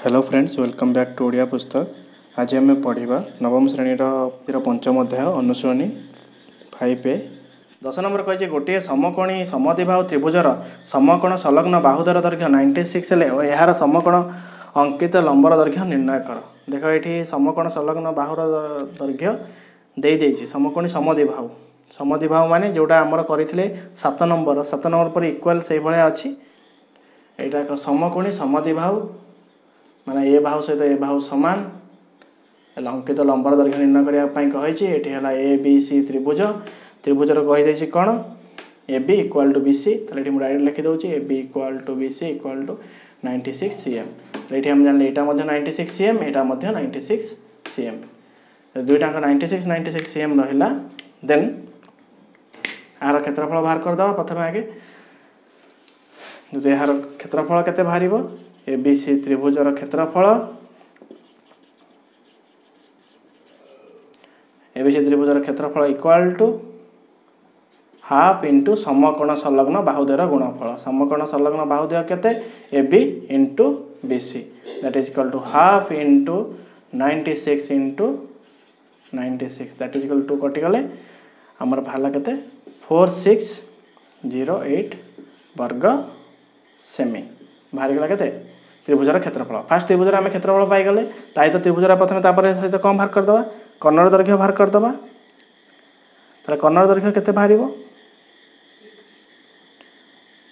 Hello friends, welcome back to Odia Pustak. आज आम पढ़ा नवम श्रेणी पंचम अध्याय अनुश्रेणी 5A। 10 नंबर कही गोटे समकोणी समद्विबाहु त्रिभुजर समकोण संलग्न बाहुदर दैर्घ्य 96 हेले और यार समकोण अंकित लंबर दैर्घ्य निर्णय कर। देख ये समकोण संलग्न बाहुर दैर्घ्य दे समकोणी समद्विबाहु माने जोटा आमर करते 7 नंबर पर इक्वाल से भाया अच्छी। यहाँ एक समकोणी समद्विबाहु माने ए बाहु सहित ए बाहु सामान अंकित लंबर दैर्घ्य निर्णय करने ए बी सी त्रिभुजर कहीदे कौन A B equal to B C. मुझे डायरेक्ट लिखिदे A B equal to B C equal to 96 cm। ये हम जान यहाँ 96 cm यहाँ 96 cm दुईटा 96 cm रहा। देन यार क्षेत्रफल बाहर करदे प्रथम आगे जो यार क्षेत्रफल केते बाहर ए बी सी त्रिभुजर क्षेत्रफल एबीसी त्रिभुजर क्षेत्रफल इक्वाल टू हाफ इंटू समकोण संलग्न बाहुद्वयर गुणफल। समकोण संलग्न बाहुद्वय केते A B into B C that is equal to half into 96 into 96 that is equal to कटिगले आमर भाला केते 4608 वर्ग सेमी बाहर गला केते त्रिभुजर क्षेत्रफल। फास्ट त्रिभुजर आम क्षेत्रफल पाईगले सहित त्रिभुजर प्रथम सहित कौन बाहर करदे कर्णर दैर्घ्य बाहर करदे। कर्णर दैर्घ्य केते बाहर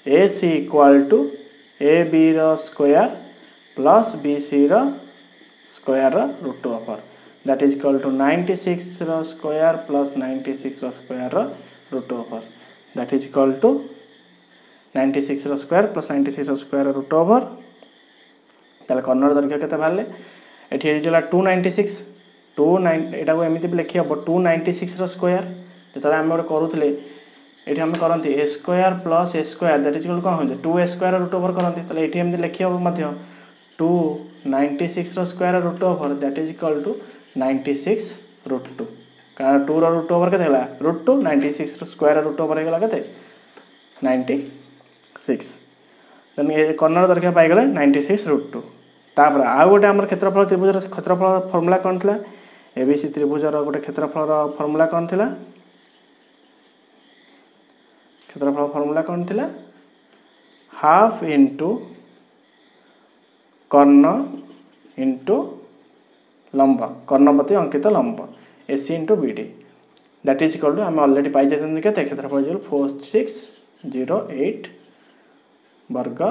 A C equal to A B square plus B C square root over that is equal to 96 square plus 96 square root over that is equal to 96 square plus 96 square root over. ताले कर्णर दैर्घ्य केते बाहरले एठी होइला 296 एटा को एमिति भी लिखि हबो 296 स्क्वायर जो आम गोटे करूले ये आम करती a square plus a square that is कौन होते 2a स्क्वायर रूट ओवर करते ये एमती लिखि हम 296 square root over that is equal to 96 root 2 कारण 2 रूट ओवर के रूट 2 96 स्क्वायर रूट ओवर होगा के 96 देन ये कर्णर दैर्घ्य पाईगले 96 रूट 2। तापर आउ गोटे आम क्षेत्रफल त्रिभुजर क्षेत्रफल फर्मुला कौन था एबीसी त्रिभुजर गोटे क्षेत्रफल फर्मुला कौन था क्षेत्रफल फर्मुला कौन था हाफ इंटू कर्ण इंटू लंब कर्णपति अंकित लंब AC into B D that is equal to आम अलरेडी पाई जाते के क्षेत्रफल 4608 वर्ग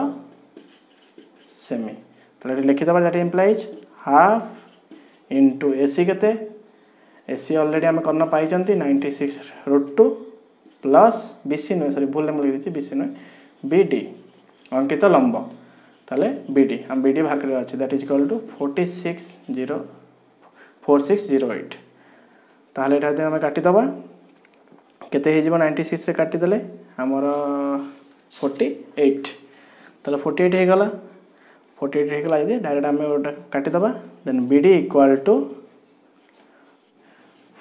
सेमी। तो लिखिदे that implies half into AC केते एसी अलरेडी आम कर्ण पाई 96 रूट 2 प्लस बीसी नुहे सॉरी भूल लिखी देती बीसी नुहे बी डी अंकित लंब ताले बी डी आम बी डी बाहर कर अच्छे दैट इज इक्वल टू 4608 ताले ये आम काटिदबा केते हो 96 रे काटिदेले आमर 48 ताले 48 हो गला 48 होगा ये डायरेक्ट आम गोटे काटिदबा then B D equal to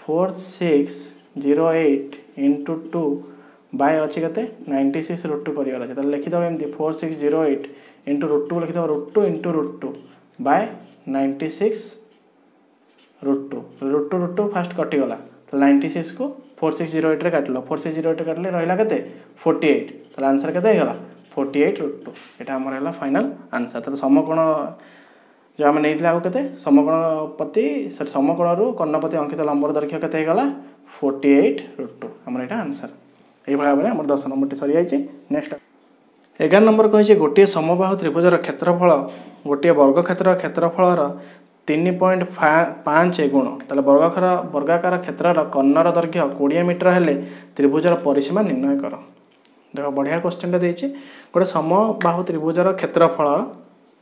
4608 into 2 by अच्छी के 96 रूट 2 कर लिखिद एमती 4608 इंटू रूट 2 लिखिद root 2 into root 2 by 96 root 2 fast कटिगला 96 को 4608 काटल 4608 काटले रहा के 48 आंसर के 48 रूट 2 यहाँ आमर है फाइनाल आंसर। तो समकोण जो आम नहीं आगे समकोण प्रति समकोण कर्णपति अंकित लंबर दैर्घ्य के 48 रूट 2 आमर यहाँ आंसर। ये भाव में आम 10 नंबर सरी जाइए। नेक्स्ट 11 नंबर कही गोटे समबाहु त्रिभुजर क्षेत्रफल गोटे वर्गक्षेत्र क्षेत्रफल 3.5 गुण ताले वर्गाकार क्षेत्र कर्णर दैर्घ्य 20 मीटर हेले त्रिभुजर परिसीमा निर्णय कर। देख बढ़िया क्वेश्चन देती गोटे समबाहु त्रिभुजर क्षेत्रफल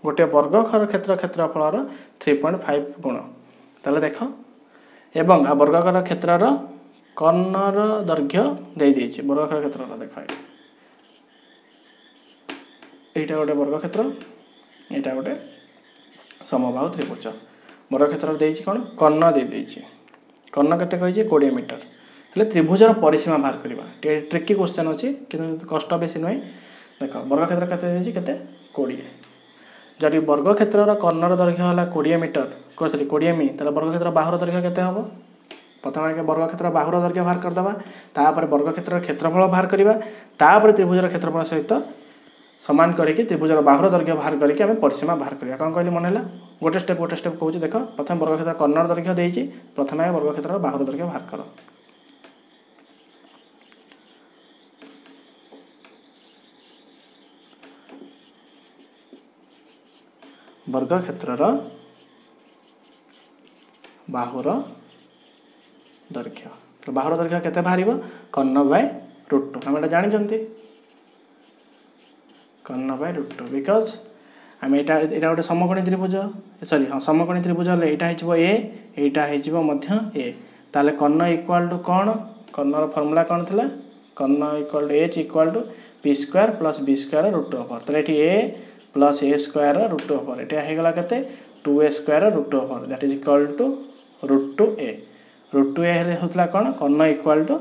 गोटे वर्गक्षेत्र क्षेत्रफल 3.5 गुण ताले देख एवं आ वर्गाकार क्षेत्र कर्णर दैर्घ्य देती वर्गाकार क्षेत्र देख यहाँ गोटे वर्गक्षेत्र यहाँ गोटे समबाहु त्रिभुज वर्गक्षेत्र देती कौन कर्ण देती कर्ण के 20 मीटर हेले त्रिभुजर परिसीमा बाहर करवा ट्रिकी क्वेश्चन अच्छी कि कष्ट बेसी नुहे। देख वर्गक्षेत्र के 20 जदि वर्ग क्षेत्र कर्णर दैर्घ्य है 20 मीटर सरी 20 मी ताले वर्ग क्षेत्र बाहुर दैर्घ्य केते हम प्रथम आगे वर्ग क्षेत्र बाहुर दैर्घ्य बाहर करदेवा तापर वर्ग क्षेत्र क्षेत्रफल बाहर करवा तापर त्रिभुजर क्षेत्रफल सहित सामान करके त्रिभुजर बाहुर दैर्घ्य बाहर करके आम परिसीमा बाहर करवा कौन कहली मन है गोटे स्टेप कहूँ देख प्रथम वर्ग क्षेत्र कर्णर दैर्घ्य देती प्रथम आगे वर्ग क्षेत्र बाहुर दैर्घ्य बाहर कर वर्ग क्षेत्र बाहुर दैर्घ्य तो बाहुर दैर्घ्य केते बाहर कर्ण बाय √2 आम जानते कर्ण बाय √2 बिकज आम यहाँ गोटे समकोणी त्रिभुज सॉरी हाँ समकोणी त्रिभुज यहाँ ए ताले कर्ण इक्वाल टू कौन कर्णर फर्मूला कौन थी कर्ण equal to H equal to P square plus B square √2 ताले ये ए प्लस ए स्क्वायर √2 ये होगा के 2a square √2 that is equal to √2a √2a होता कौन कर्ण equal to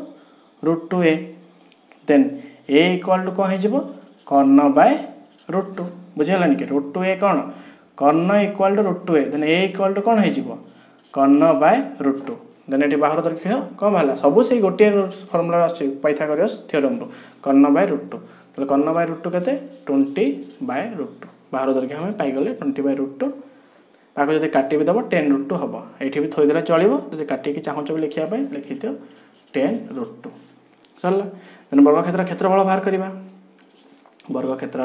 √2a then a equal to कौन हो कर्ण बाय √2 बुझेगानी कि √2a कौन कर्ण equal to √2a then a equal to कौन हो कर्ण बाय √2 देन ये बाहुर दैर्घ्य कौन बाहर सबू से गोटे फर्मूला पाइथागोरस थ्योरम रू कर्ण बाय √2 तो कर्ण बाय √2 के 20/√2 बाहुर दैर्घ्य हमें पाईगले 20/√2 ताको जब काटी भी दब 10√2 हम ये भी थोदेले चलो जब काटिकी चाहूँ लिखापी लिखि दियो 10√2 सरला देन वर्ग क्षेत्र क्षेत्रफल बाहर करवा वर्ग क्षेत्र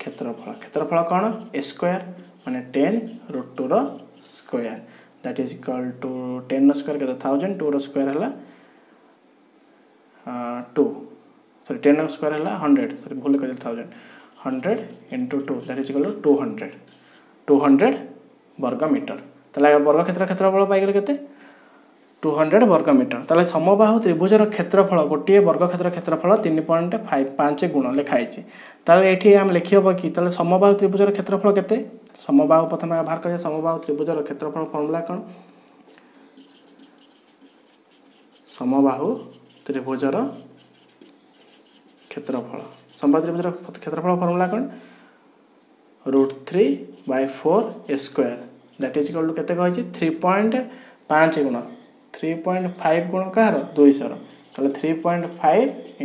क्षेत्रफल कौन ए स्क्वायर माने 10√2 square that is equal to 10 square के 1000 2 स्क्वायर है 2 सॉरी 10 स्क्वायर है 100 सॉरी भूल कर 1000 100 × 2 दैट इज इक्वल टू 200 वर्ग मीटर ताले वर्ग क्षेत्र क्षेत्रफल पाइगले केते 200 वर्ग मीटर ताले समबाहु त्रिभुजर क्षेत्रफल गोटे वर्ग क्षेत्र क्षेत्रफल 3.5 गुण लिखाई ताले एठी हम लिखिबो कि ताले समबाहु त्रिभुजर क्षेत्रफल केते समबाहु प्रथम बाहर कर समबाहु त्रिभुजर क्षेत्रफल फॉर्मूला कौन समबाहु त्रिभुजर क्षेत्रफल समबाहु त्रिभुजर क्षेत्रफल फॉर्मूला कौन √3/4a square that is equal to केते कहछि 3.5 गुण 3.5 गुण कहार 200 ताले 3.5 ×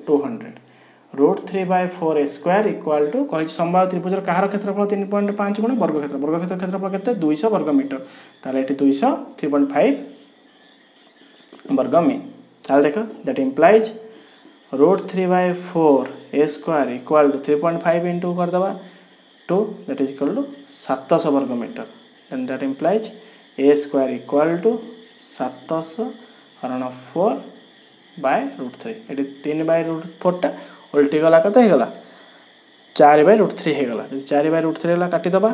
200 √3/4a स्क्वायर इक्वल टू कहि समबाहु त्रिभुजर कहार क्षेत्रफल 3.5 गुण वर्ग क्षेत्र क्षेत्रफल केते 200 वर्ग मीटर ताले एठी 200 3.5 वर्ग मी ताले देखो that implies √3/4a square equal to 3.5 into कर दबा 2 दैट इज इक्वल टू 700 वर्ग metre then that implies a square equal to 700 हरण 4/√3 ये 3/√4 टा उल्टी गला कते गला 4/√3 हो गला 4/√3 गला काटी दबा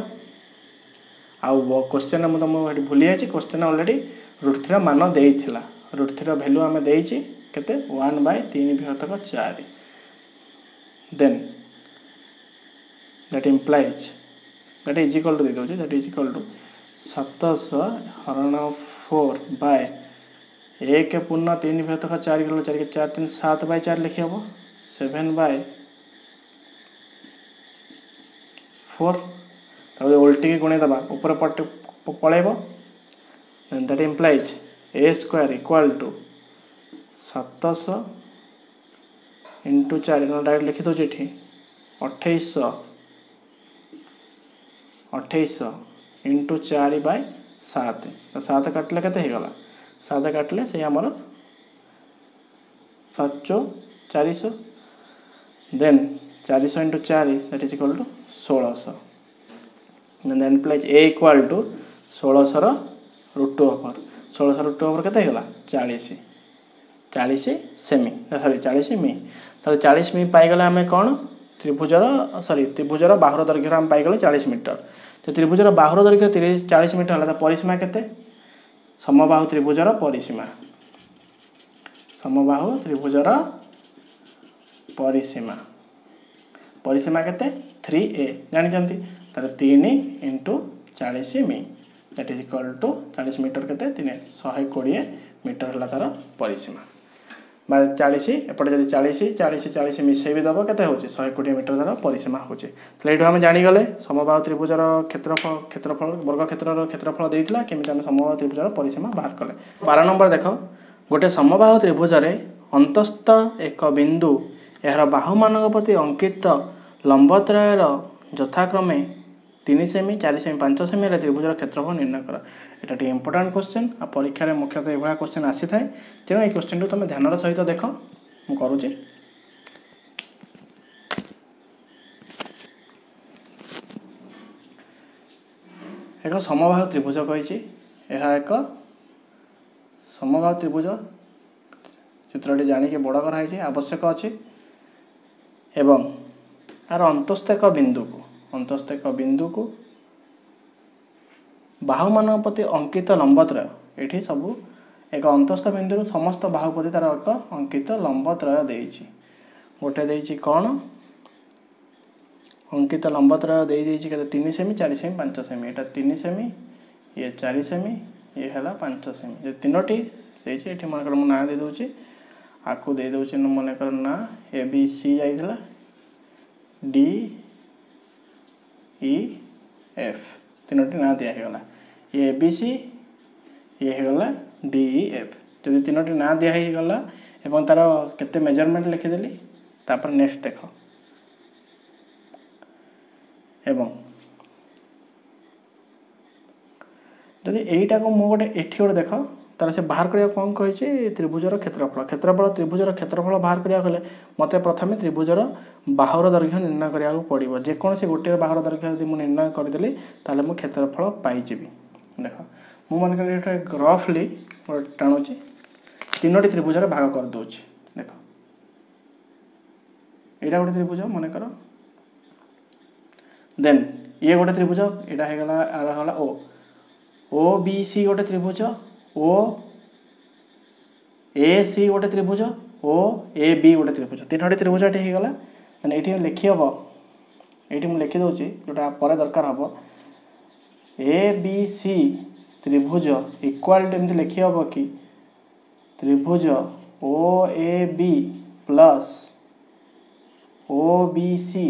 आउ क्वेश्चन में तुम भूली जाइए क्वेश्चन ऑलरेडी √3 मान देइथिला √3 वैल्यू आम देइछि केते 1/3/4 then that implies that is equal to दे दोछि दैट इज इक्वल टू 700 हरण 4/1 पूर्ण 3/4 गलो 4 के 4 3 7/4 लिखि हम 7/4 तब उल्टी की गुणे दबा ऊपर पट पलैब that implies a square equal to 700 × 4 direct लिखि दो 2800 × 4/7 तो 7 काटले केते हो गला 7 काटले से हमर 400 then 400 × 4 that is equal to 1600 then implies a equal to 1600 √2 1600 √2 केते हो गला 40 सेमी सॉरी 40 मी ताले 40 मी पाइगले आम कौन त्रिभुजर बाहुर दैर्घ्य आम पाइगले 40 मीटर तो त्रिभुजर बाहुर दैर्घ्य 40 मीटर है परिसीमा केते समबाहु त्रिभुजर परिसीमा परिसीमा केते 3a जानिचंती तारे 3 × 40 मी that is equal to 40 metre केते 120 मीटर है तार परिसीमा 40 एपटे जब 40 40 40 मिसई भी दब के 120 मीटर द्वारा परिसीमा होचे। ये आम जाणीगले समबाहु त्रिभुजर क्षेत्रफल वर्ग क्षेत्र क्षेत्रफल देता केमी आम समबाहु त्रिभुजर परिसीमा बाहर कले। 12 नंबर देख गोटे समबाहु त्रिभुजर अंतस्थ एक बिंदु यार बाहु मान प्रति अंकित लंबत्रयर यथाक्रमे 3 सेमी 4 सेमी 5 सेमी त्रिभुजर क्षेत्रफल निर्णय कर। यहाँ टे इंपोर्टाट क्वेश्चन आ परीक्षा में मुख्यतः यह क्वेश्चन आसी थाए तेणु ये क्वेश्चन तुम ध्यान सहित देख मुझे एक समबाहु त्रिभुज कही एक समबाहु त्रिभुज चित्रटी जानिके बड़ कराई आवश्यक अच्छी एवं यार अंतस्थ एक बिंदु को बाहु मान प्रति अंकित लंबत्रय ये सबू एक अंतस्थ बिंदु समस्त बाहु प्रति तार एक अंकित लंबत्रय देइछि गोटे देइछि कौन अंकित लंबत्रय देइछि के 3 सेमी 4 सेमी 5 सेमी एटा 3 सेमी ये 4 सेमी ये हैला 5 सेमी जे तीनोटी देइछि एठी मनकर मु ना दे दोछि आकु दे दोछि मनकर ना ए बी सी जाइथिला डी ई एफ तीनोटी ना दिया गला ये बी सी ये गला डी ई एफ जब तीनोटी ना दिया गला एवं तार केते मेजरमेंट लिखिदेली तापर नेक्स्ट देख एवं जदि एटा को मु गोटे एठी गोटे देख तार से बाहर करिया कौन कही त्रिभुजर क्षेत्रफल त्रिभुजर क्षेत्रफल बाहर करिया गले मते प्रथमे त्रिभुजर बाहुर दैर्घ्य निर्णय करिया पड़िबो जेकोसी गोटे बाहुर दैर्घ्य यदि मु निर्णय करदेली ताले मु क्षेत्रफल पाई जेबी देख मु मन कर रफली टाणुची तीनोटी त्रिभुजर भाग कर दोची देख एटा गोटे त्रिभुज मन कर देन ये गोटे त्रिभुज एटा हे गला आला होला ओ बी सी गोटे त्रिभुज ओ ए सी गोटे त्रिभुज ओ ए बी गोटे त्रिभुज तीनोटी त्रिभुज ये होगा ये लिखी हम ये मुझे लिखी दूसरी जोटा पर दरकार हम ए बी सी त्रिभुज इक्वाल टू एमती लिखी हम कि त्रिभुज O A B plus O B C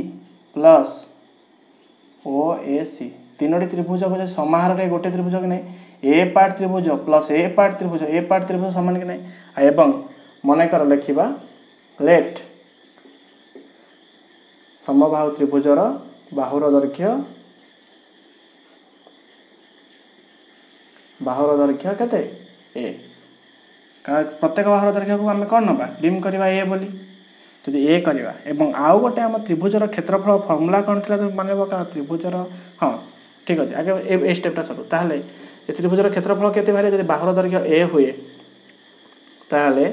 plus O A C तीनोटी त्रिभुज को समाहार गोटे त्रिभुज कि नहीं ए पार्ट त्रिभुज प्लस ए पार्ट त्रिभुज समान कि नहीं एवं मनकर लिखा लेट समबाहु त्रिभुजर बाहुर दैर्घ्य केते ए कारण प्रत्येक बाहुर दैर्घ्य को आम कौन ना डिम करवा ए बोली जदि ए करवा एवं आउ गोटे आम त्रिभुजर क्षेत्रफल फर्मूला कौन थी मन पका त्रिभुजर हाँ ठीक अच्छे आगे ए स्टेपटा सब ताहले त्रिभुजर क्षेत्रफल केते बाहर जब बाहुर दैर्घ्य ए हुए ताहले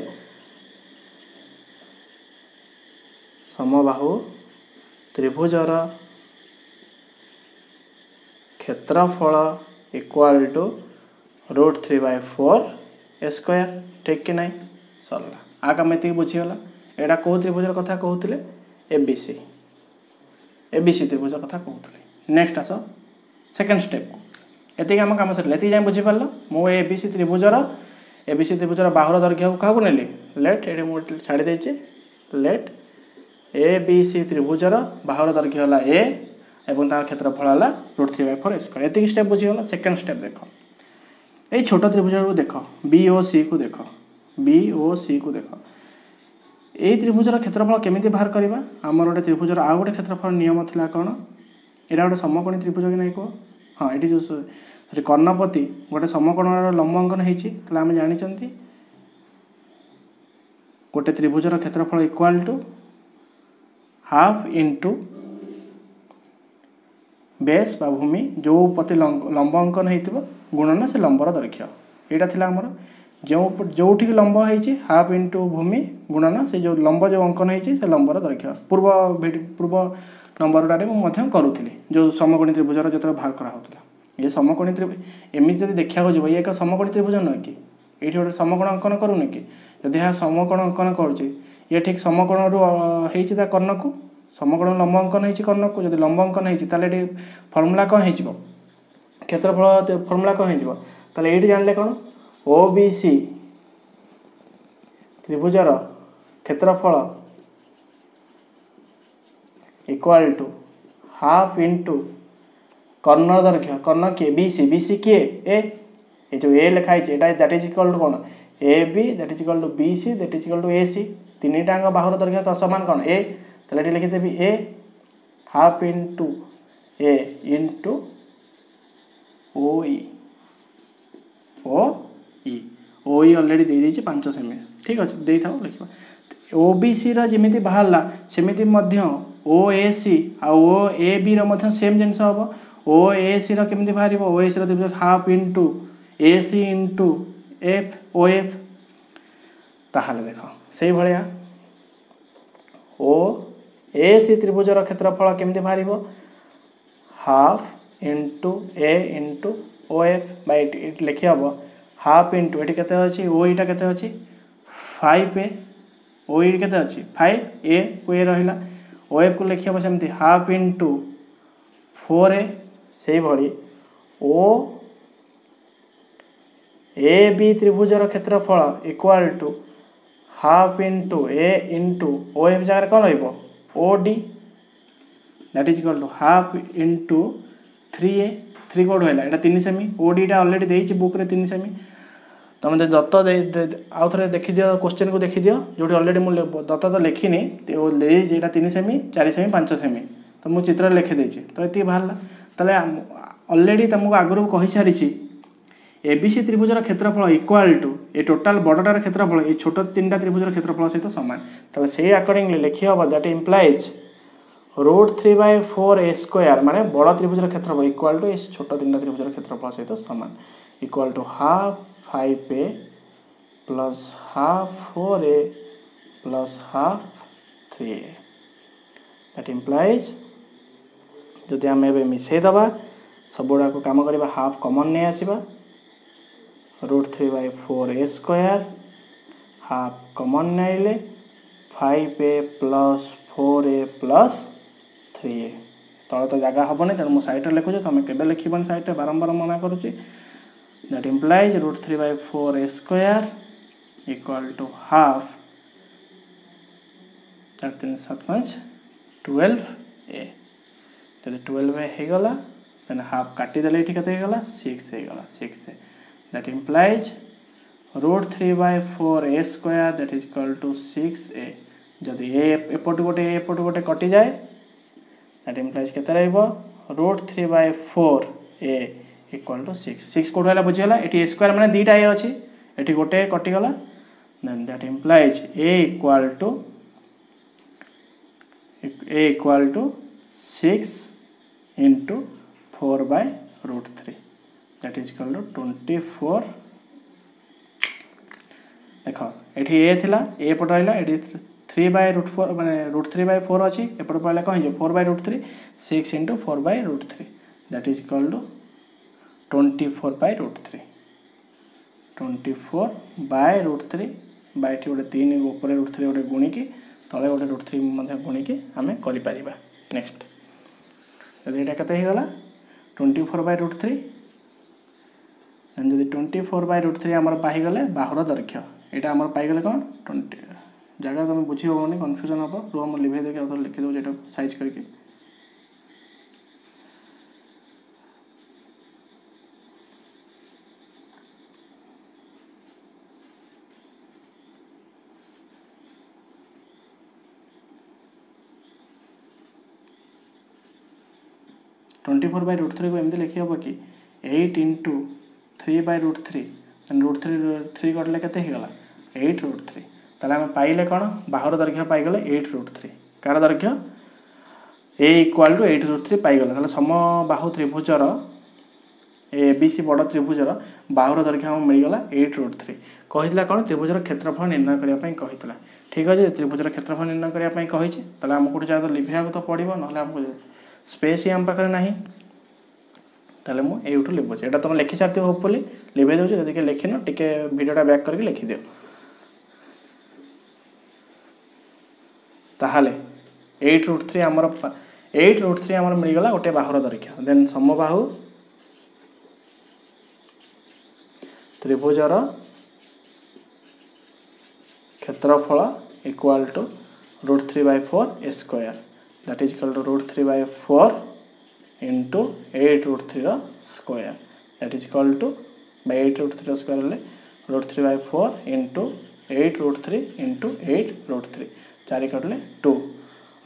समबाहु त्रिभुजर क्षेत्रफल इक्वाल टू √3/4 ए स्क्वायर ठीक कि नहीं सरला आगे मैं बुझीगला एटा कौ त्रिभुजर कथा कहते एबीसी त्रिभुज कथा कहते नेक्स्ट आस सेकेंड स्टेप को ये आम कम सर ये बुझीपार मुझे एबीसी त्रिभुजर बाहुर दैर्घ्य को क्या नेली लेट ये मुझे छाड़ी देचे लेट ए बी सी त्रिभुजर बाहुर दैर्घ्य है ए एवं तार क्षेत्रफल है √3/4 स्क्वायर ये स्टेप बुझीगला सेकेंड स्टेप देख ये छोट त्रिभुज को देख बी ओ सी को देख यही त्रिभुजर क्षेत्रफल केमी बाहर करवा आमर गोटे त्रिभुजर आउ गोटे क्षेत्रफल नियम था कौन यहाँ गोटे समकोणी त्रिभुज कि नहीं कह हाँ ये जो कर्णपति गोटे समकोणर लंब अंकन होता आम जानी गोटे त्रिभुजर क्षेत्रफल equal to half into base बा भूमि जो प्रति लंब अंकन हो गुणन से लंबर दैर्घ्य यहाँ थी आमर जो लंब होती हाफ इंटू भूमि गुणन से जो लंब जो अंकन होती से लंबर दैर्घ्य पूर्व नंबरटारे मुझे करूली जो समकोणी त्रिभुजर जो भाग कराला ये समकोणी त्रिभुज एमती जब देखा जी ये एक समकोणी त्रिभुज नुह कि ये गोटे समकोण अंकन करूनी कि जदि यहाँ समकोण अंकन करुचे ये ठीक समकोण होता कर्ण को समकोण लंब अंकन हो कर्ण को जब लंब अंकन होती फर्मूला कौन हो क्षेत्रफल फर्मूला कौन हो ये जानले कौन ओ बी सी त्रिभुजर क्षेत्रफल इक्वल टू हाफ इंटू कर्णर दैर्घ्य कर्ण किए बीसी किए ए जो ए लिखाई दैट इज इक्वल टू कौन A B that is equal to B C that is equal to A C तीन टाँग बाहुर दैर्घ्य समान कौन ए ताले लिखिदेवी ए हाफ इंटू ए इंटू ओ ई ऑलरेडी दे देछि 5 सेमी ठीक अच्छे दे था लिखा ओ बी सी रमी बाहरला सेमती ओ A C O A B row same जिनस हम ओ ए सी रमी बाहर ओ ए सी त्रिभुज हाफ इंटू ए सी इंटू एफ ओ एफ ताहले देख से भाया ओ ए सी त्रिभुजर क्षेत्रफल केमती बाहर हाफ इंटू ए इंटू ओ एफ बै लिखी हम हाफ इंटू ये केते अच्छी ओ ईटा केते अच्छी 5 ओ ई केते अच्छी 5 ए को ए रहिला ओ एफ को लिखी हम सेमती हाफ इंटू 4 ए से भली ओ ए बी त्रिभुजर क्षेत्रफल equal to half into A into O F जगह कौन रहिबो O D that is equal to half into 3a 3 कोड है यहाँ 3 सेमी ओ डीटा ऑलरेडी देती बुक रे 3 सेमी तुम दत्त आउ थे देखी दियो क्वेश्चन को देखी दियो जो ऑलरेडी मुझे दत्त तो लिखिनी यहाँ 3 सेमी 4 सेमी 5 सेमी तो मुझे चित्र लिखिदे तो ये बाहर ताले ऑलरेडी तुमको आगुरी कही सारी एबीसी त्रिभुजर क्षेत्रफल इक्वल टू ये टोटाल बड़टार क्षेत्रफल ये छोट 3टा त्रिभुजर क्षेत्रफल सहित सामान ताले से अकॉर्डिंगली लिखी हम दैट इम्प्लाइज √3/4 a स्क्वायर माने बड़ त्रिभुजर क्षेत्रफल इक्वल टू इस छोट 3टा त्रिभुजर क्षेत्रफल सहित सामान equal to half 5a plus half 4a plus half 3a that implies जदि आम ए मिसई दबा सब गुड़ा को काम करवा हाफ कमन नहीं आसवा √3/4 a स्क्वायर हाफ कमन नहीं 5a plus 4a plus 3a तले तो जगह हेनी तेणु मुझे सैट्रे लिखुचे तुम के लिखन सैट्रे बारंबार मना करुच्ची that implies √3/4 a square equal to half 4 3 7 5 12a जब 12a होगला देन हाफ काटिदेले ये के 6 होगला 6a that implies √3/4 a square that is equal to 6a जदि एपट गोटे कटि जाए दैट इम्प्लाइज के √3/4 a इक्वल टू 6 कोड है बुझीगला ये स्क्वायर मैंने 2टा ए अच्छी ये गोटे कटिगला then that implies a equal to 6 into 4/√3 that is equal to 24 देख ये ए थिला ए पट रहा ये 3/√4 माने √3/4 अच्छी एपट पड़े कौन 4/√3 6 into 4/√3 that is equal to 24/√3 24/√3 बाइट गोटे 3 ऊपर √3 गोटे गुणिकी तले गोटे √3 गुणिकी आम कर नेक्स्ट जदि यहाँ के होगा 24/√3 जदि 24/√3 आम पाईगले बाहुर दैर्घ्य यहाँ आम पाईगले कौन 20 जगह तुम बुझी होनी कन्फ्यूजन हम रुह मुझे लिभे देखे आउे लिखिदेव ये साइज करके (24/√3) को एमती लिखी हम कि 8 इंटू 3/√3 √3 कटले के 8√3 ताले आम पाइले कौन बाहुर दैर्घ्य पाईगले 8√3 car दैर्घ्य A equal to 8√3 पाईगले some Bahu त्रिभुजर A B सी बड़ त्रिभुजर बाहुर दैर्घ्य आम मिलगला 8√3 कही कौन त्रिभुजर क्षेत्रफल निर्णय करने कही ठीक अच्छे त्रिभुजर क्षेत्रफल निर्णय करने कही आमको जहाँ तो लिभा तो पड़ो ना आमको स्पेस ही आम पाखे ना ताले मुझे लिभुचे यहाँ तुम लिखि सारी होपफुली लिभे दूसरी जदि लिखिन टे भिडियोटा बैक करके लिखिदियो ताहले 8√3 आमर 8√3 आमर मिलगला गोटे बाहुर दैर्घ्य देन समबाहु त्रिभुजर क्षेत्रफल equal to root 3 by 4 square, that is equal to root 3 by 4 into 8 root 3 square, that is equal to by 8 root 3 square ले root 3 by 4 into 8 root 3 into 8 root 3 4 कटले 2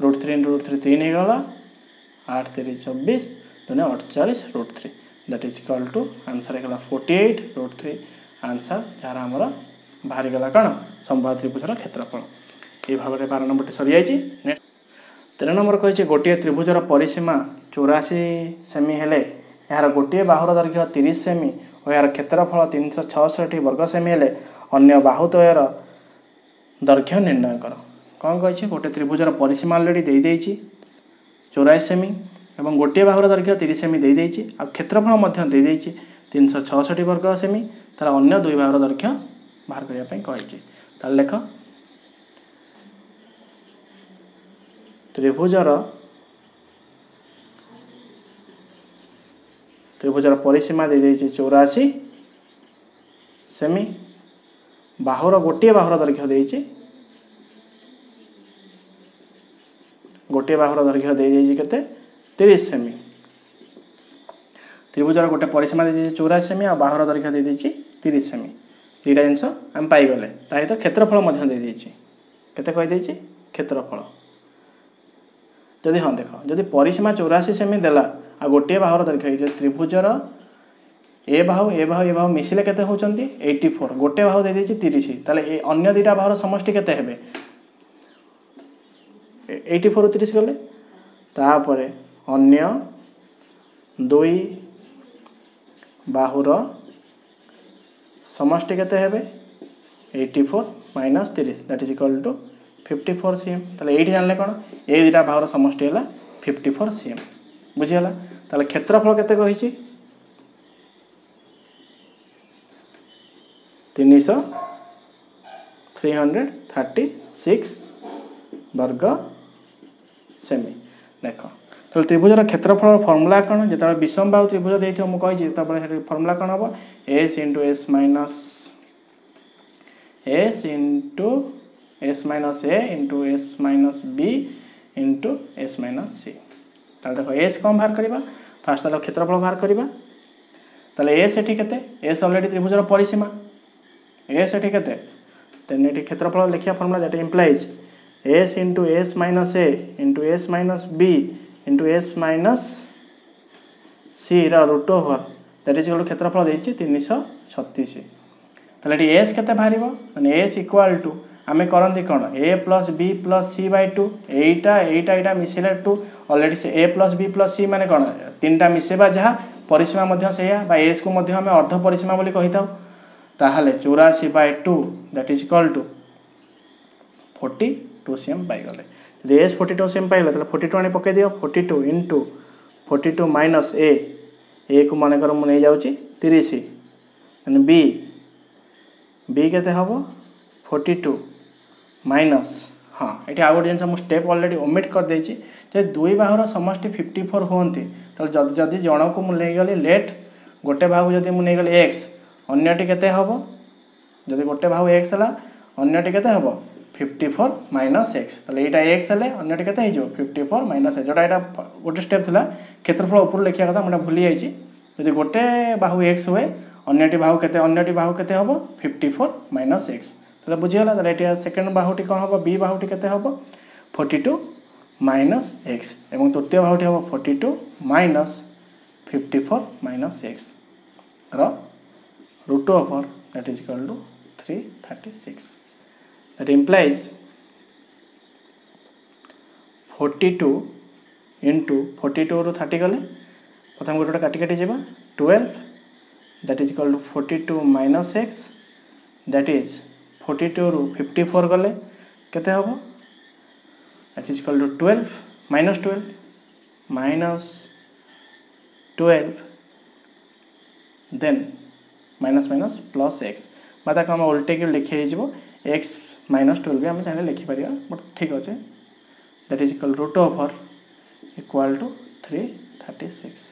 root 3 into root 3 3 ही गला 8 3 24 दुने 48 root 3, that is equal to answer है 48 root 3 answer जहाँ हमारा बाहरी गला कौन समबाहु त्रिभुजर क्षेत्रफल। ये भाव में 12 नंबर सरी जाइए। नेक्स्ट 13 नंबर कही गोटे त्रिभुजर परिसीमा 84 सेमी हेले यार गोटे बाहुर दैर्घ्य 30 सेमी और यार क्षेत्रफल 366 वर्ग सेमी हेले अन्य बाहुद्वयर दैर्घ्य निर्णय कर। कौन कही गोटे त्रिभुजर परिसीमा अलरेडी दे देइछि 84 सेमी और गोटे बाहुर दैर्घ्य 30 सेमी दे देइछि आ क्षेत्रफल मध्य दे देइछि 366 वर्ग सेमी तार अन्य दुई बाहुर दैर्घ्य बाहर करिया पई कहिछि। तार लेख त्रिभुजर परिसीमा दे देइछि 84 सेमी बाहुर गोटे बाहुर दैर्घ्य देइछि गोटे बाहुर दैर्घ्य दे देइछि केते 30 सेमी। त्रिभुजर गोटे परिसीमा दे देइछि 84 सेमी और बाहुर दैर्घ्य दे देइछि 30 सेमी दुईटा जिनस आम पाई गले ताहित क्षेत्रफल मध्य दे देइछि केते कहि देइछि क्षेत्रफल जदि हाँ देख जदि परिसीमा 84 सेमी देला आ गोटे बाहुर दैर्घ्य त्रिभुजर ए बाहु मिसिले केते होचंती 84 गोटे बाहु दे देइछि 30 ताले ए अन्य दुईटा बाहुर समष्टि केते हेबे 84 30 गले तापरे अन्य दुई बाहुर समष्टि केते हेबे 84 minus 30 that is equal to 54 cm। ताले एठी जानले कोन ए दुईटा बाहुर समष्टि हला 54 cm बुझियला। ताले क्षेत्रफल केते कहिछि 336 वर्ग सेमी। देख तो त्रिभुजर क्षेत्रफल फर्मुला कौन जो विषम बाहु त्रिभुज देते मुझे कही फर्मुला कौन हम एस इंटू एस माइनस ए into S minus B into S minus c. देख एस कौन बाहर करवा फास्ट ताल क्षेत्रफल बाहर करवा ताले एस एटी केते एस ऑलरेडी त्रिभुजर परिसीमा एस एटी केते तेन ये क्षेत्रफल लिखिया formula that implies S into S minus A into S minus B into S minus C root over that is क्षेत्रफल देइछि 336। ताले एस केते बाहरिबो माने एस इक्वल टू आमे करंती कोन ए प्लस बी प्लस सी बाय 2 एटा मिसेला 2 ऑलरेडी से ए प्लस बी प्लस सी माने कोन तीनटा मिसेबा जहा परिसीमा मध्य सेया बा एस को मध्य हमें अर्ध परिसीमा बोली कहिताउ ताहले 84 by 2 that is equal to 42 cm पाई गले। जदि एस 42 cm पाइले ताले 42 आनी पके दियो 42 इंटू 42 माइनस ए को माने कर मु नै जाउची 30 एंड बी केते हबो 42 माइनस हाँ ये आउ गोटे जिन स्टेप ऑलरेडी ओमिट कर देछि जे दुई बाहुर समष्टि 54 होंती ताले जदि जण को मु नै गली लेट गोटे बाहु जदि मु नै गली x अन्यटी केते हबो जदि गोटे बाहु x हला अन्यटी केते हबो 54 माइनस एक्स ताले एटा x हेले अन्यटी केते हे जो 54 माइनस एक्स जोटा एटा गोटे स्टेप थिला क्षेत्रफल ऊपर लिखिया कथा मटा भूली जाईची जदि गोटे बाहु x होए अन्यटी बाहु केते हबो 54 माइनस एक्स ताले बुझी होला ताले एटा सेकंड बाहुटी कोन हबो b बाहुटी केते हबो 42 माइनस एक्स एवं तृतीय बाहुटी हबो 42 माइनस 54 माइनस एक्स रो root over that is equal to 336। That implies 42 into 42 रू 30 गले प्रथम गोटे काटी काटी जावा 12 that is equal to 42 minus x that is 42 रू 54 गले केते हबो that is equal to 12 minus 12 then minus minus plus x माता को हम उल्टे के लिखे हिजबो x माइनस 12 भी आम चाहिए लिखिपर बट ठीक अच्छे that is equal root over equal to 336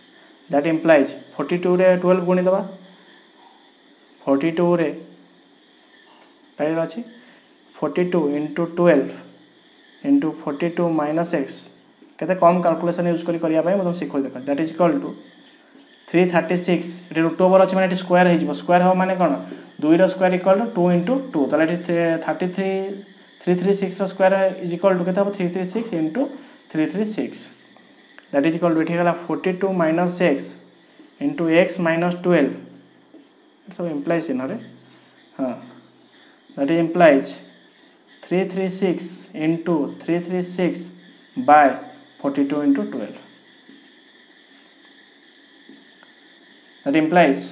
that implies 42 रे 12 गुणी दबा 42 रे टाइल अच्छी 42 इंटू 12 इंटू 42 माइनस एक्स केते कम कैलकुलेशन यूज करिया भाई मतलब सिखो देखा दैट इज इक्वल टू 336 ये रूट ओवर अच्छे मैंने स्क्वायर हो स्क्वायर हो माने कौन 2 रो स्क्वायर इक्वल टू 2 इंटू 2 तो 336 रो स्क्वायर इज इक्वल टू केते 336 into 336 that is equal to ये 42 minus x into x minus 12 सब इम्प्लाइज इन रे हाँ that is implies 336 into 336 by 42 into 12 that implies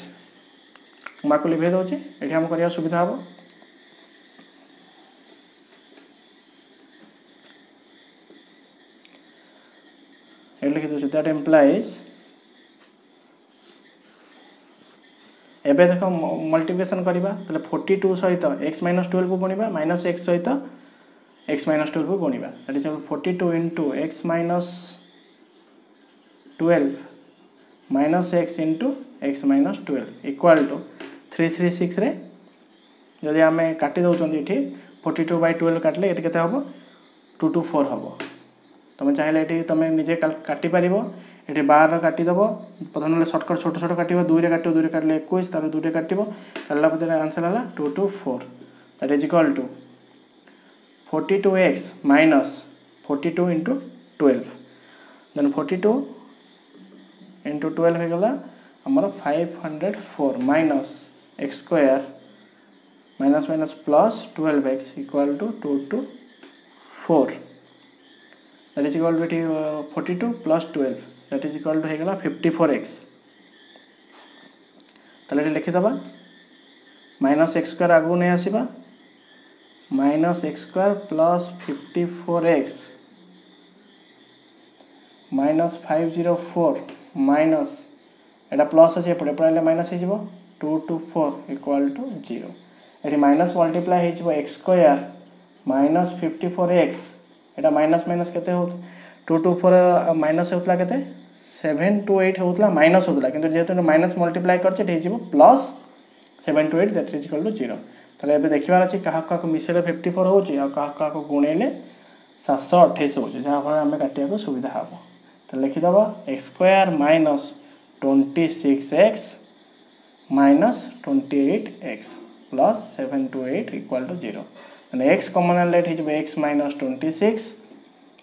mark लिखे दूसरी ये आम कर सुविधा हम ये लिखी दूसरी दैट इम्प्लाइज एबे देख मल्टिप्लिकेशन करवा 42 सहित एक्स माइनस 12 को गुणा माइनस एक्स सहित एक्स माइनस 12 को गुणा that is 42 into x minus 12 minus x into x minus 12 equal to 336 रे जदि आम काटी दौरान ये 42 बाय 12 काटिले ये केते हम 224 हम तुम चाहिए ये तुम निजे काटी पार ये 12 काटिदेव प्रथम ना सर्टकट छोट छोट काट 2 रे काट 2 रे काटिले 21 तार 2 रे काट काटला पर आंसर है 224 that is equal to 42x minus 42 into 12 then 42 into 12 हो गला आमर 504 minus x square minus minus plus 12x equal to 224 that is equal to 42 plus 12 that is equal to हो गला 54x ताले लिखिदबा माइनस एक्स स्क्वायर आगु नहीं आसवा minus x square plus 54x minus 504 minus एटा प्लस अच्छे एपटे पड़े माइनस हो 224 इक्वल टू 0 ये माइनस मल्टीप्लाई हो एक्स स्क्वायर माइनस 54x एटा माइनस माइनस केते हो 224 माइनस होता के 728 होता माइनस होता कि जेहेतु माइनस मल्टीप्लाई कर plus 728 that is equal to 0 ताले एबे देखिबार अछि कहा कहा मिसेले 54 होची आ कहा कहा गुणेले 728 होची जहा फल हमें काटिया को सुविधा हबो तो लिखि दबा x square minus 26x minus 28x plus 728 equal to 0 and x common let is x minus 26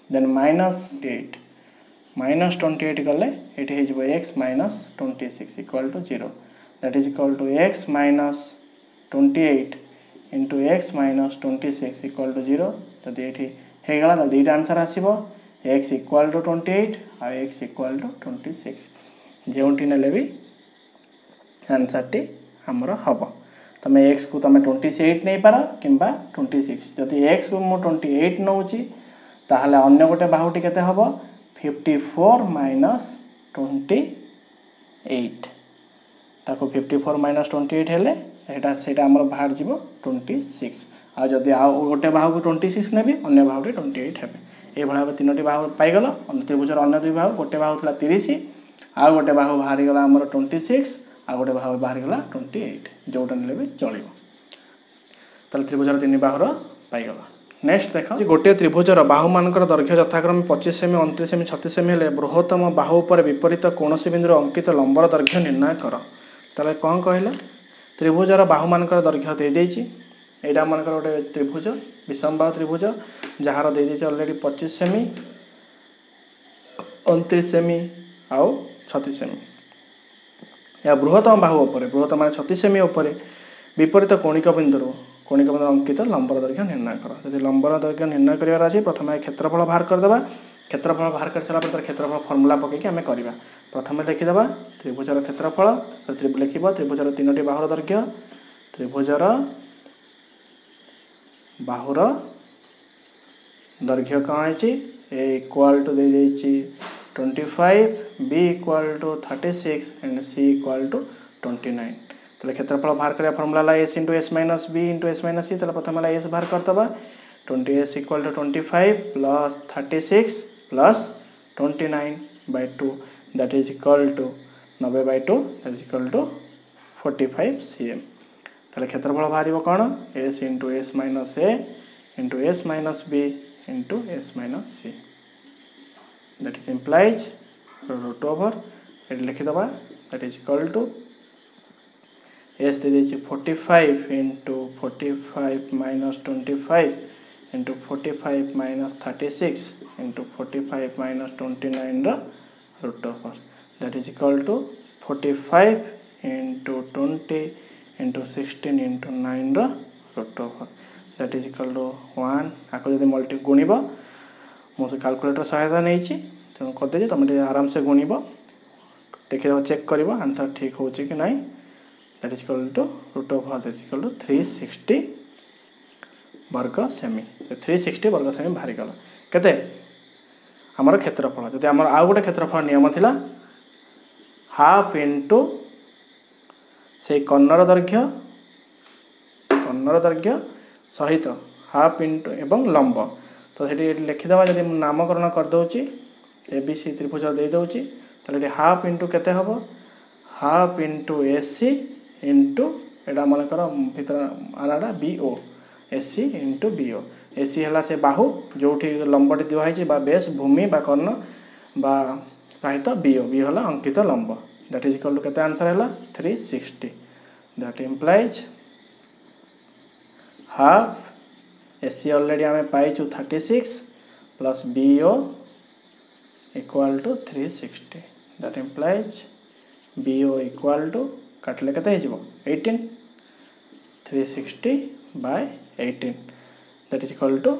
then minus 8 minus 28 गले it is x minus 26 equal to 0 that is equal to x minus 28 into x minus 26 equal to 0 तो ये हे गला तो दीटा answer आसीबो x equal to 28 और x equal to 26 जेउंटी नेले भी answer T हमरो हबो तुम एक्स को तुम 28 नहीं पार कि 26 जदि एक्स को मु 28 नौची ताहले अन्य गोटे बाहुटी केते हबो 54 माइनस 28 ताको 54 माइनस 28 हेले एटा सेटा हमर बाहर जीवो 26 आ जदि आ गोटे बाहु को 26 नेबी अन्य बाहुटी 28 हेबे ए भला तीनोटी बाहु पाई गलो अन्य त्रिभुजर अन्य दुई बाहु गोटे बाहु थला 30 आ गोटे बाहु बाहरी गला हमर 26 आ गोटे बाहु बाहरी गला 28 जोटा नेले भी चलिबो तल त्रिभुजर तीन बाहुर पाई गला नेक्स्ट देख गोटे त्रिभुजर बाहु मानकर दैर्घ्य यथाक्रमे 25 सेमी 29 सेमी 36 सेमी हेले बृहत्तम बाहु पर विपरीत कौनसी बिंदु अंकित लंबर दैर्घ्य निर्णय कर ताले कौन कहला त्रिभुजर बाहु मानकर दैर्घ्य दे देछि एटा मानकर गोटे त्रिभुज विषम बाहु त्रिभुज जहार दे देछि ऑलरेडी 25 सेमी 29 सेमी आउ 36 सेमी या बृहत्तम बाहु उपर बृहत्तम माने 36 सेमी उपर विपरीत कौणिक बिंदु अंकित लंबर दैर्घ्य निर्णय कर यदि लंबर दैर्घ्य निर्णय करार अच्छे प्रथम क्षेत्रफल बाहर करदे क्षेत्रफल बाहर कर सारा पर क्षेत्रफल फर्मुला पकईकि आम करवा प्रथम लिखिदेवा त्रिभुजर क्षेत्रफल लिख त्रिभुजर तीनोटी बाहुर दैर्घ्य त्रिभुजर बाहुर दैर्घ्य कौन है ए इक्वाल टू दे 25 b equal to 36 and c equal to 29 तो क्षेत्रफल बाहर करा formula s into S minus B into S minus c तो प्रथम एस बाहर करदे 20s equal to 25 plus 36 plus 29/2 that is equal to 90/2 that is equal to 45 cm ताले क्षेत्रफल बाहर कौन s into S minus a into s minus b into s minus c. That is implies root over ये लिखिदबा that is equal to s दे देछि 45 into 45 minus 25 into 45 minus 36 into 45 minus 29 रा root over that is equal to 45 into 20 into 16 into 9 रा root over that is equal to 1 आको जदि multi गुणिबा मो से calculator सहायता नै छि तेणु कर दे तुम आराम से गुणिबा देखिए चेक करिबा आंसर ठीक होछि कि नहीं that is equal to root over that is equal to 360 वर्ग सेमी 360 वर्ग सेमी बाहरी गला केते हमर क्षेत्रफल जदि हमर आ गोटे क्षेत्रफल नियम थिला हाफ इनटू से कर्णर दैर्घ्य सहित हाफ इनटू एवं लंब तो सेठी लिखिदबा जदि नामकरण कर दोची एबीसी त्रिभुज दे दोची तले हाफ इनटू केते हबो हाफ इनटू एसी इनटू एटा मन कर भीतर आनाडा BO AC into BO AC हला से बाहु जोठी लंबटी दिवा है बा बेस भूमि बा कर्ण बा सहित बीओ बी हला अंकित लंब दैट इज इक्वल टू केते आंसर हला 360 that implies half AC already हमें पाइछु 36 plus BO equal to 360 that implies BO equal to काटले केते हिजबो 18 360 by 18 that is equal to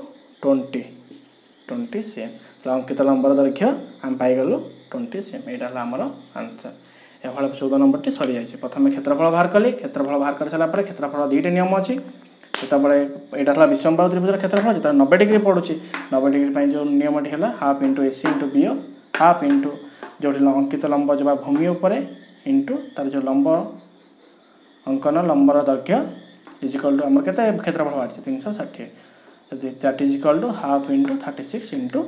20 सेम तो अंकित लंबर दैर्घ्य हम पाई गलु 20 सेम एटा हला हमर आंसर ए फल 14 नंबर टी सरी जाय प्रथम क्षेत्रफल बाहर कली क्षेत्रफल बाहर कर साला पर क्षेत्रफल दुईटा नियम अछि सेतबळे एटा हला विषमबाहु त्रिभुजर क्षेत्रफल जेता 90 डिग्री पडुची 90 डिग्री पई जो नियमटी हला half into AC into BO half into जो अंकित लंब जबा भूमि ऊपर इनटू तार जो लंब अंकन लंबर दैर्घ्य इज इक्वल टू हमर केते क्षेत्रफल बाहर 360 that is equal to half into 36 into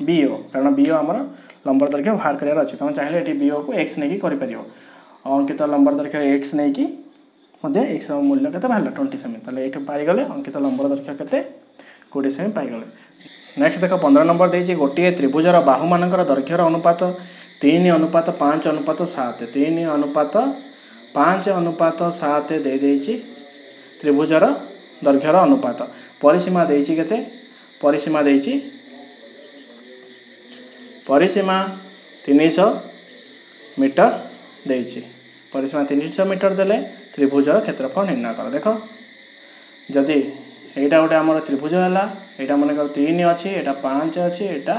BO कारण बीओ हमर लंबर दैर्घ्य बाहर करियार अछि तम चाहिले एटी बीओ को x नै की करि परियो अंकित लंबर दैर्घ्य x नै की मध्ये x रो मूल्य केते बाहरला 20 सेमी तले एठी पाई गले अंकित लंबर दैर्घ्य केते 20 सेमी पाई गले नेक्स्ट देखो 15 नंबर देछि गोटिए त्रिभुजर बाहु मानकर दैर्घ्यर अनुपात 3:5:7 3:5:7 दे देछि त्रिभुजर दैर्घ्यर अनुपात परिसीमा देछि केते परिसीमा देछि परिसीमा 300 मीटर देछि परिसीमा 300 मीटर देले त्रिभुजर क्षेत्रफल निर्णय कर देखो जदि एटा गोटे हमर त्रिभुज हला एटा मन कर 3 अछि एटा 5 अछि एटा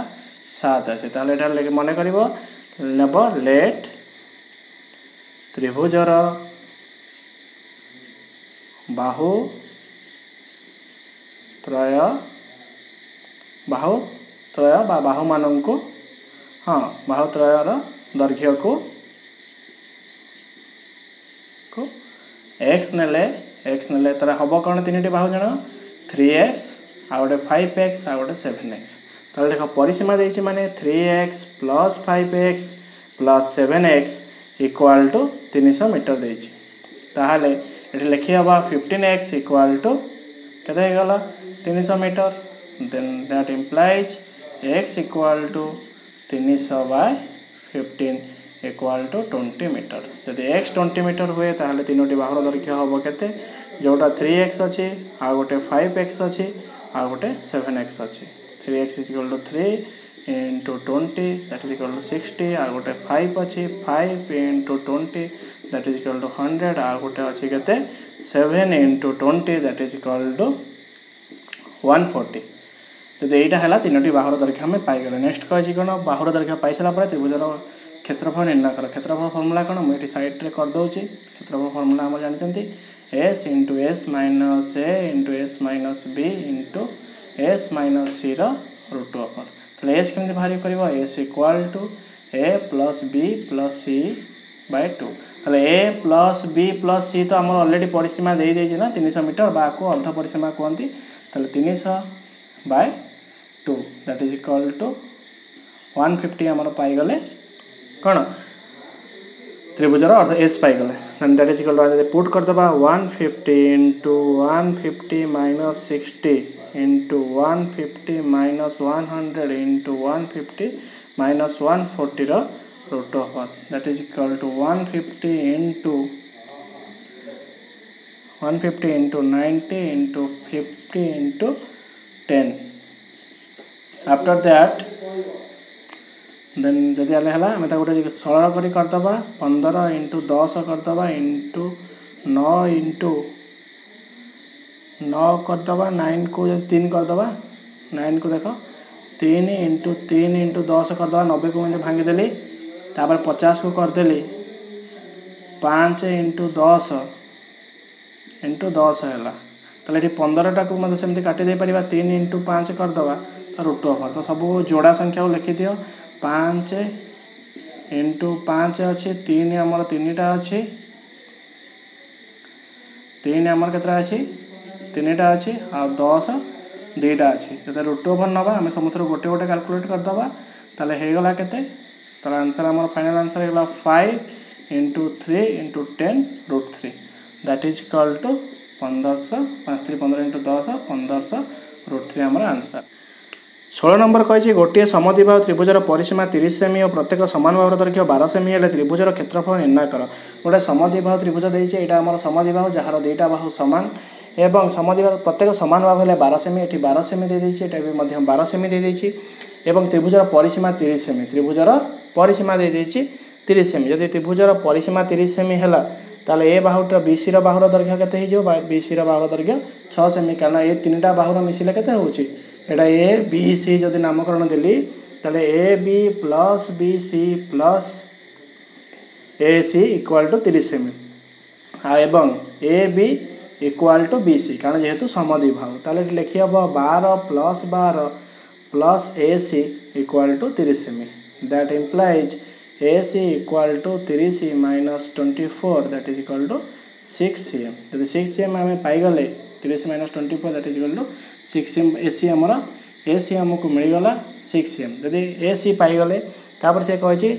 7 अछि ताले एटा मन करिवो नेब लेट त्रिभुजर बाहु त्रय बा बाहु माननको हाँ बाहु त्रयर दैर्घ्य को x नेले तार हबो कोन तीनटी बाहु जण 3x आ गोटे 5x आ गोटे 7x ताले देखो परिसीमा देछि माने 3x + 5x + 7x equal to 300 metre देछि ताहाले एठी लिखि हबा 15x इक्वल टू केते गला 300 metre then that implies x equal to 300/15 equal to 20 metre जदि x 20 मीटर हुए ताहाले तीनोटी बाहुर दैर्घ्य हबो केते जोटा 3x अछि आ गोटे 5x अछि आ गोटे 7x अछि 3x equal to 3 into 20 that is equal to 60 आ गोटे 5 अछि 5 into 20 that is equal to 100 आ गोटे अछि केते 7 into 20 that is equal to 140 तो एटा हला तीनोटी बाहुर दैर्घ्य हम पाई गेले नेक्स्ट कहछि कोन बाहुर दैर्घ्य पाई सला पर त्रिभुजर क्षेत्रफल निर्णय कर क्षेत्रफल फार्मूला कोन मैं एटी साइड रे कर दोछि क्षेत्रफल फार्मूला हम जानतंती s into s minus a into s minus b into s minus c रो रूट ओवर तो s केमति भारी करबो s equal to a plus b plus c by 2 तो a plus b plus c तो हमर already परिसीमा देई देछि ना 300 मीटर बा को अर्ध परिसीमा कोंती तो 300 by 2 that is equal to 150 हमर पाई गले कोन त्रिभुजर अर्ध s पाई गले then that is equal to put करदबा 150 into 150 minus 60 into 150 minus 100 into 150 minus 140 row root over, that is equal to 150 into 90 into 50 into 10. After that then जदि आले हला हमें गोटे सरल करी करदबा 15 into 10 करदबा into 9 into 9 करदबा 9 को 3 करदबा 9 को देखो 3 into 3 into 10 करदबा 90 को मैं भांगी देली तापर 50 को करदेली 5 into 10 into 10 है ताले 15टा को मतलब सेमती काटी दे परिबा 3 into 5 करदबा तो रूट ओवर तो सब जोड़ा संख्या को लिखि दियो 5 into 5 अच्छे 3 आमर 3टा अच्छे 3 आमर केतरा अच्छे 3टा अच्छे आ 10 2टा अच्छे जब रूट ओवर नवा आम समस्त गोटे गोटे कैलकुलेट करदबा ताले हे गला केते तार आंसर आमर final answer Hella 5 into 3 into 10 root 3 that is equal to 1500 5 3 15 into 10 1500 root 3 आमर आंसर 16 नंबर कही गोटे समद्विबाहु त्रिभुजर परिसीमा 30 सेमी और प्रत्येक समान बाहुर दैर्घ्य 12 सेमी हेले त्रिभुजर क्षेत्रफल निर्णय कर गोटे समद्विबाहु त्रिभुज देइछे एटा हमर समद्विबाहु जहार दुईटा बाहु समान एवं समद्विबाहु प्रत्येक समान बाहु हेले 12 सेमी एठी 12 सेमी दे देइछे एटा भी मध्य 12 सेमी दे देइछे एवं त्रिभुजर परिसीमा 30 सेमी त्रिभुजर परिसीमा दे देइछे 30 सेमी यदि त्रिभुजर परिसीमा 30 सेमी हैला ताले ए बाहुटा बीसी रो बाहुर दैर्घ्य केते हे जो बीसी रो बाहुर दैर्घ्य 6 सेमी कारण ए तीनटा बाहुर मिसिले केते होउची एटा ए बी सी जदि नामकरण देली ताले A B plus B C plus A C equal to 30 सेमी एवं A B equal to B C कारण जेहेतु समद्विबाहु ताले लिखि हबो 12 plus A C equal to 30 सेमी that implies A C equal to 30 minus 24 that is equal to 6 cm जदि 6 cm आम पाईगले 30 minus 24 that is equal to 6 cm AC आमर एसी आमको मिलगला 6 cm जदि एसी पाईगले तापर से कहे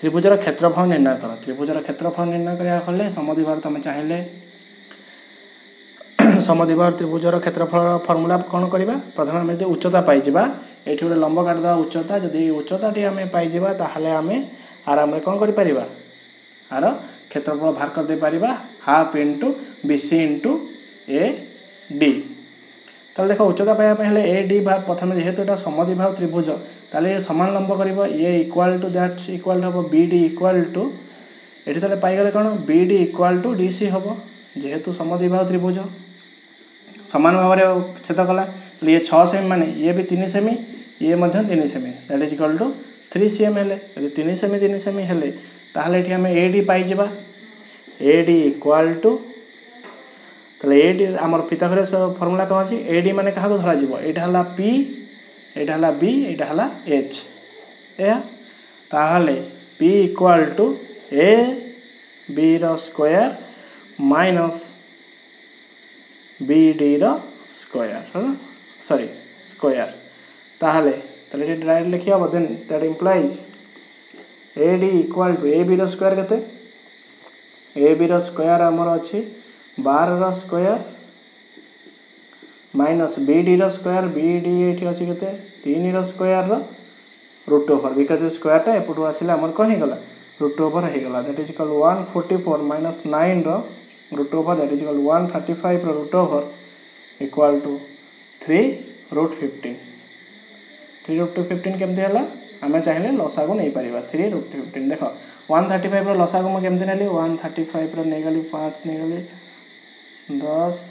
त्रिभुजर क्षेत्रफल निर्णय कर त्रिभुजर क्षेत्रफल निर्णय करा कले समद्विबाहु तुम चाहिए समद्विबाहु त्रिभुजर क्षेत्रफल फर्मूला कौन करवा प्रथम आम जो उच्चता पाइबा ये गोटे लंब काटिदा उच्चता जदि उच्चताटी आम पाइबा ताहले आम आराम कौन कर आर क्षेत्रफल बाहर कर दे पारिबा half into BC into A D ताले देखो उच्चता पाइबा हेले ए डी बाहर प्रथम जेहेतु एटा समद्विबाहु त्रिभुज ताले समान लंब करिवो A equal to that equal हबो बी डी इक्वल टू एठी ताले पाइगले कोन B D equal to D C हबो जेहेतु समद्विबाहु त्रिभुज समान भाव में छेद कला ये 6 सेमी माने ये भी 3 सेमी ये मध्य 3 सेमी that is equal to 3 cm हेले यदि 3 सेमी हेले ताहले एठी हमें ए डी पाई जिबा ए डी इक्वल टू ताले ए डी हमर पिथागोरस फार्मूला कौन अछि ए डी माने कहा को धरा जिवो एटा हला पी एटा हला बी एटा हला एच ए ताहले P equal to A B रो स्क्वायर माइनस बी डी रो स्क्वायर सॉरी स्क्वायर ताहले ताले ये डायरेक्ट लिखिया then that implies A D equal to A B रो स्क्वायर केते ए बी रो स्क्वायर हमर अछि 12 रो स्क्वायर माइनस बी डी रो स्क्वायर बी डी एठी अछि केते 3 रो स्क्वायर रो रूट ओवर बिकॉज़ स्क्वायर टा एपटू आसिला हमर कहि गला रूट ओवर हे गला दैट इज इक्वल 144 माइनस 9 रो root over that is equal 135 रो root over equal to 3 root 15 3 root 15 केमते हला आमे चाहिए लसागु नहीं पारिबा 3 रूट 15 देखो 135 रो लसागु म केमते नेली 135 रो नै गली 5 नै गली 10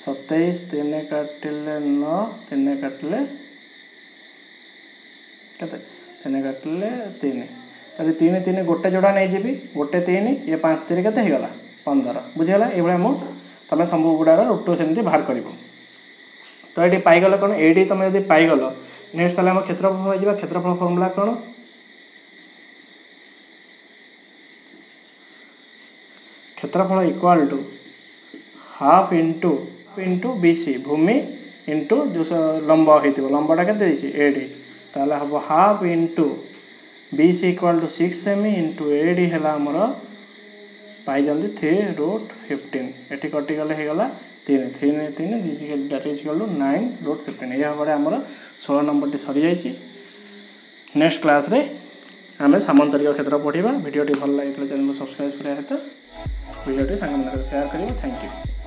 27 3 काटले 9 3 काटले कते 3 काटले 3 ताले 3 3 गोटे जोड़ा नै जेबी गोटे 3 ये 5 3 कते हे गला 15 बुझियला ए बळे मो तमे संभव गुडार रूट सेमती बाहर करिवो तो एटी पाई गलो कोन एडी तमे यदि पाई गलो नेक्स्ट ताले हम क्षेत्रफल हो जिबा क्षेत्रफल फार्मूला कोन क्षेत्रफल equal to half into BC भूमि इंटू जो लंब होइतिबो लंबटा केते दिछि एडी ताले हबो half into BC equal to 6 सेमी इंटू एडी हला हमर पाई 3√15 एटी कटिगले होगला 3 दैट इज इक्वल टू 9√15 यह भाव आमर 16 नंबर सरी जाइए। नेक्स्ट क्लास रे आम सामांतरिक क्षेत्र पढ़ा। वीडियोटी भल लगी चैनल को सब्सक्राइब करा सहित वीडियोटी सांग शेयर करेंगे। Thank you.